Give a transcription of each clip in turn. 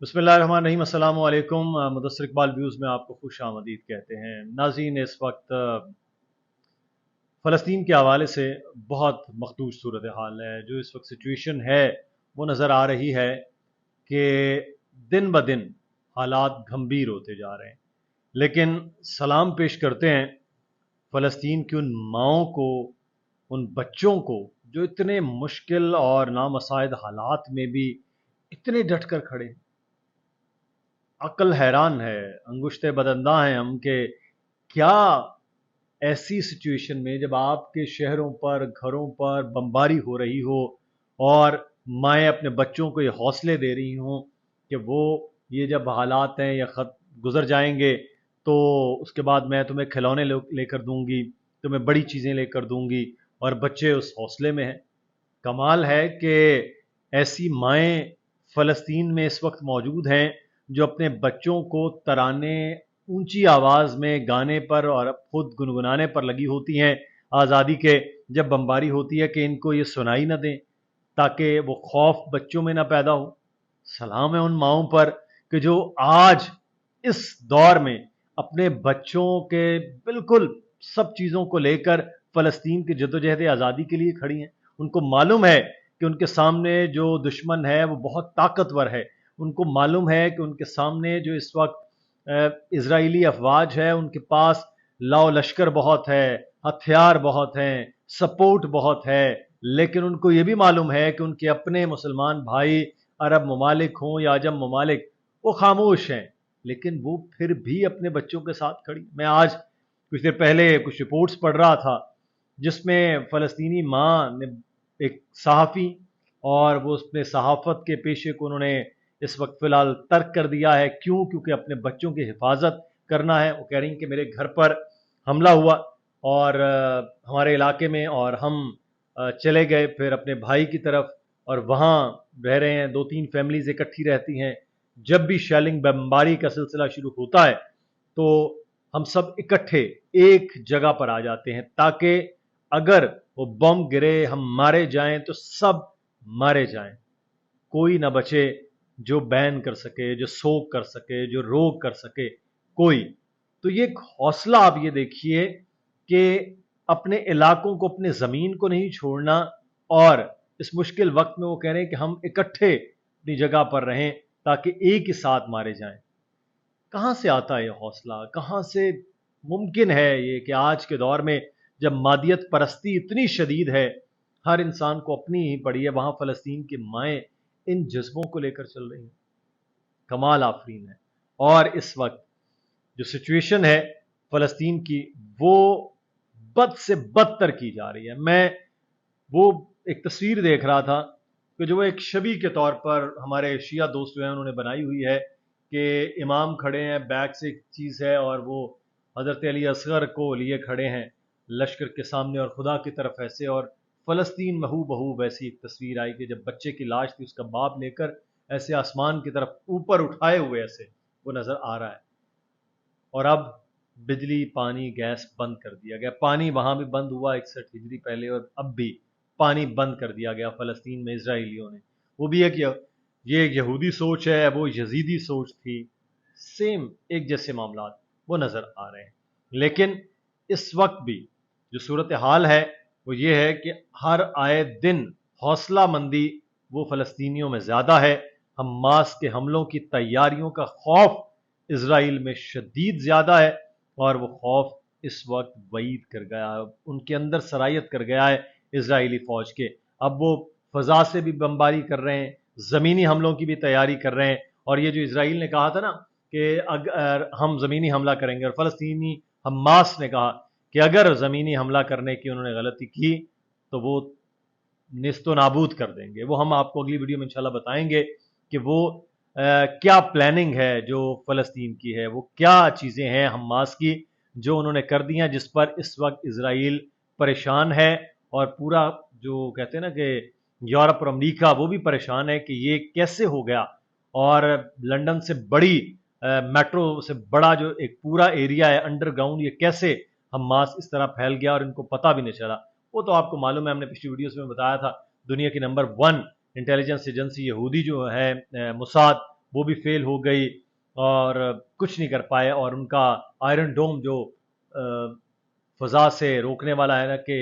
بسم اللہ الرحمن الرحیم۔ السلام علیکم۔ مدثر اقبال ویوز میں آپ کو خوش آمدید کہتے ہیں۔ ناظرین، اس وقت فلسطین کے حوالے سے بہت مخدوش صورتحال ہے۔ جو اس وقت سچویشن ہے وہ نظر آ رہی ہے کہ دن بدن حالات گھمبیر ہوتے جا رہے ہیں، لیکن سلام پیش کرتے ہیں فلسطین کی ان ماؤں کو، ان بچوں کو جو اتنے مشکل اور نامساعد حالات میں بھی اتنے ڈٹ کر کھڑے ہیں۔ عقل حیران ہے، انگشتے بدنداں ہیں ہم کہ کیا ایسی سچویشن میں جب آپ کے شہروں پر، گھروں پر بمباری ہو رہی ہو اور مائیں اپنے بچوں کو یہ حوصلے دے رہی ہوں کہ وہ یہ جب حالات ہیں یا خط گزر جائیں گے تو اس کے بعد میں تمہیں کھلونے لے کر دوں گی، تمہیں بڑی چیزیں لے کر دوں گی، اور بچے اس حوصلے میں ہیں۔ کمال ہے کہ ایسی مائیں فلسطین میں اس وقت موجود ہیں جو اپنے بچوں کو ترانے اونچی آواز میں گانے پر اور خود گنگنانے پر لگی ہوتی ہیں آزادی کے، جب بمباری ہوتی ہے، کہ ان کو یہ سنائی نہ دیں تاکہ وہ خوف بچوں میں نہ پیدا ہو۔ سلام ہے ان ماؤں پر کہ جو آج اس دور میں اپنے بچوں کے بالکل سب چیزوں کو لے کر فلسطین کی جدوجہد آزادی کے لیے کھڑی ہیں۔ ان کو معلوم ہے کہ ان کے سامنے جو دشمن ہے وہ بہت طاقتور ہے۔ ان کو معلوم ہے کہ ان کے سامنے جو اس وقت اسرائیلی افواج ہے، ان کے پاس لاؤ لشکر بہت ہے، ہتھیار بہت ہیں، سپورٹ بہت ہے، لیکن ان کو یہ بھی معلوم ہے کہ ان کے اپنے مسلمان بھائی عرب ممالک ہوں یا عجم ممالک، وہ خاموش ہیں، لیکن وہ پھر بھی اپنے بچوں کے ساتھ کھڑی۔ میں آج کچھ دیر پہلے کچھ رپورٹس پڑھ رہا تھا جس میں فلسطینی ماں نے، ایک صحافی، اور وہ اپنے صحافت کے پیشے کو انہوں نے اس وقت فی الحال ترک کر دیا ہے۔ کیوں؟ کیونکہ اپنے بچوں کی حفاظت کرنا ہے۔ وہ کہہ رہی ہیں کہ میرے گھر پر حملہ ہوا اور ہمارے علاقے میں، اور ہم چلے گئے پھر اپنے بھائی کی طرف، اور وہاں رہ رہے ہیں، 2-3 فیملیز اکٹھی رہتی ہیں۔ جب بھی شیلنگ بمباری کا سلسلہ شروع ہوتا ہے تو ہم سب اکٹھے ایک جگہ پر آ جاتے ہیں تاکہ اگر وہ بم گرے ہم مارے جائیں تو سب مارے جائیں، کوئی نہ بچے جو بین کر سکے، جو سوک کر سکے، جو روک کر سکے، کوئی۔ تو یہ ایک حوصلہ آپ یہ دیکھیے کہ اپنے علاقوں کو، اپنے زمین کو نہیں چھوڑنا، اور اس مشکل وقت میں وہ کہہ رہے ہیں کہ ہم اکٹھے اپنی جگہ پر رہیں تاکہ ایک ہی ساتھ مارے جائیں۔ کہاں سے آتا ہے یہ حوصلہ؟ کہاں سے ممکن ہے یہ کہ آج کے دور میں جب مادیت پرستی اتنی شدید ہے، ہر انسان کو اپنی ہی پڑی ہے، وہاں فلسطین کی مائیں ان جذبوں کو لے کر چل رہی ہیں؟ کمال آفرین ہے۔ اور اس وقت جو سچویشن ہے فلسطین کی، وہ بد سے بدتر کی جا رہی ہے۔ میں وہ ایک تصویر دیکھ رہا تھا کہ جو ایک شبیہ کے طور پر ہمارے شیعہ دوست جو ہیں انہوں نے بنائی ہوئی ہے کہ امام کھڑے ہیں، بیک سے ایک چیز ہے، اور وہ حضرت علی اصغر کو لیے کھڑے ہیں لشکر کے سامنے، اور خدا کی طرف ایسے، اور فلسطین بہو بہو ویسی ایک تصویر آئی کہ جب بچے کی لاش تھی اس کا باپ لے کر ایسے آسمان کی طرف اوپر اٹھائے ہوئے ایسے وہ نظر آ رہا ہے۔ اور اب بجلی، پانی، گیس بند کر دیا گیا۔ پانی وہاں بھی بند ہوا 61 ہجری پہلے، اور اب بھی پانی بند کر دیا گیا فلسطین میں اسرائیلیوں نے۔ وہ بھی ایک یہ ایک یہودی سوچ ہے، وہ یزیدی سوچ تھی، سیم ایک جیسے معاملات وہ نظر آ رہے ہیں۔ لیکن اس وقت بھی جو صورتحال ہے وہ یہ ہے کہ ہر آئے دن حوصلہ مندی وہ فلسطینیوں میں زیادہ ہے۔ حماس کے حملوں کی تیاریوں کا خوف اسرائیل میں شدید زیادہ ہے، اور وہ خوف اس وقت وعید کر گیا ہے، ان کے اندر سرایت کر گیا ہے اسرائیلی فوج کے۔ اب وہ فضا سے بھی بمباری کر رہے ہیں، زمینی حملوں کی بھی تیاری کر رہے ہیں، اور یہ جو اسرائیل نے کہا تھا نا کہ اگر ہم زمینی حملہ کریں گے، اور فلسطینی حماس نے کہا کہ اگر زمینی حملہ کرنے کی انہوں نے غلطی کی تو وہ نیست و نابود کر دیں گے۔ وہ ہم آپ کو اگلی ویڈیو میں انشاءاللہ بتائیں گے کہ وہ کیا پلاننگ ہے جو فلسطین کی ہے، وہ کیا چیزیں ہیں حماس کی جو انہوں نے کر دی ہیں، جس پر اس وقت اسرائیل پریشان ہے، اور پورا جو کہتے ہیں نا کہ یورپ اور امریکہ وہ بھی پریشان ہے کہ یہ کیسے ہو گیا، اور لندن سے بڑی میٹرو سے بڑا جو ایک پورا ایریا ہے انڈر گراؤنڈ، یہ کیسے حماس اس طرح پھیل گیا اور ان کو پتہ بھی نہیں چلا۔ وہ تو آپ کو معلوم ہے، ہم نے پچھلی ویڈیوز میں بتایا تھا، دنیا کی نمبر 1 انٹیلیجنس ایجنسی یہودی جو ہے موساد، وہ بھی فیل ہو گئی اور کچھ نہیں کر پائے، اور ان کا آئرن ڈوم جو فضا سے روکنے والا ہے نا، کہ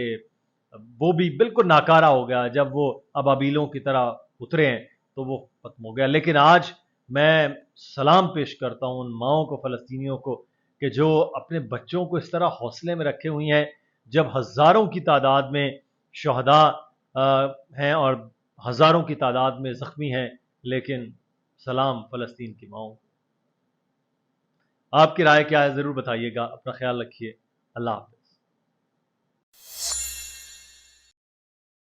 وہ بھی بالکل ناکارہ ہو گیا جب وہ ابابیلوں کی طرح اترے ہیں تو وہ ختم ہو گیا۔ لیکن آج میں سلام پیش کرتا ہوں ان ماؤں کو، فلسطینیوں کو، کہ جو اپنے بچوں کو اس طرح حوصلے میں رکھے ہوئی ہیں جب ہزاروں کی تعداد میں شہداء ہیں اور ہزاروں کی تعداد میں زخمی ہیں، لیکن سلام فلسطین کی ماؤں۔ آپ کی رائے کیا ہے ضرور بتائیے گا، اپنا خیال رکھیے، اللہ حافظ۔